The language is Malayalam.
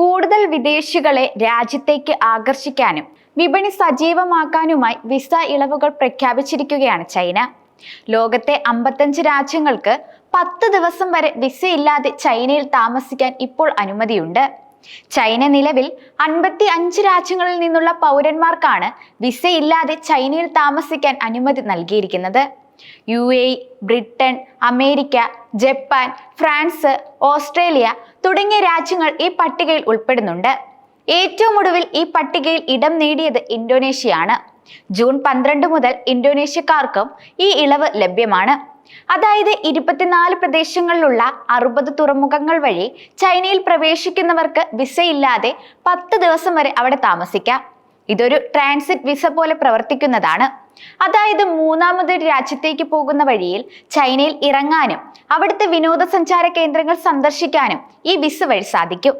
കൂടുതൽ വിദേശികളെ രാജ്യത്തേക്ക് ആകർഷിക്കാനും വിപണി സജീവമാക്കാനുമായി വിസ ഇളവുകൾ പ്രഖ്യാപിച്ചിരിക്കുകയാണ് ചൈന. ലോകത്തെ 55 രാജ്യങ്ങൾക്ക് 10 ദിവസം വരെ വിസ ഇല്ലാതെ ചൈനയിൽ താമസിക്കാൻ ഇപ്പോൾ അനുമതിയുണ്ട്. ചൈന നിലവിൽ 55 രാജ്യങ്ങളിൽ നിന്നുള്ള പൗരന്മാർക്കാണ് വിസ ഇല്ലാതെ ചൈനയിൽ താമസിക്കാൻ അനുമതി നൽകിയിരിക്കുന്നത്. UAE, Britain, America, Japan, France, Australia തുടങ്ങിയ രാജ്യങ്ങൾ ഈ പട്ടികയിൽ ഉൾപ്പെടുന്നുണ്ട്. ഏറ്റവും ഒടുവിൽ ഈ പട്ടികയിൽ ഇടം നേടിയത് ഇന്തോനേഷ്യയാണ്. ജൂൺ 12 മുതൽ ഇന്തോനേഷ്യക്കാർക്കും ഈ ഇളവ് ലഭ്യമാണ്. അതായത് 24 പ്രദേശങ്ങളിലുള്ള 60 തുറമുഖങ്ങൾ വഴി ചൈനയിൽ പ്രവേശിക്കുന്നവർക്ക് വിസയില്ലാതെ 10 ദിവസം വരെ അവിടെ താമസിക്കാം. ഇതൊരു ട്രാൻസിറ്റ് വിസ പോലെ പ്രവർത്തിക്കുന്നതാണ്. അതായത് മൂന്നാമതൊരു രാജ്യത്തേക്ക് പോകുന്ന വഴിയിൽ ചൈനയിൽ ഇറങ്ങാനും അവിടുത്തെ വിനോദസഞ്ചാര കേന്ദ്രങ്ങൾ സന്ദർശിക്കാനും ഈ വിസ വഴി സാധിക്കും.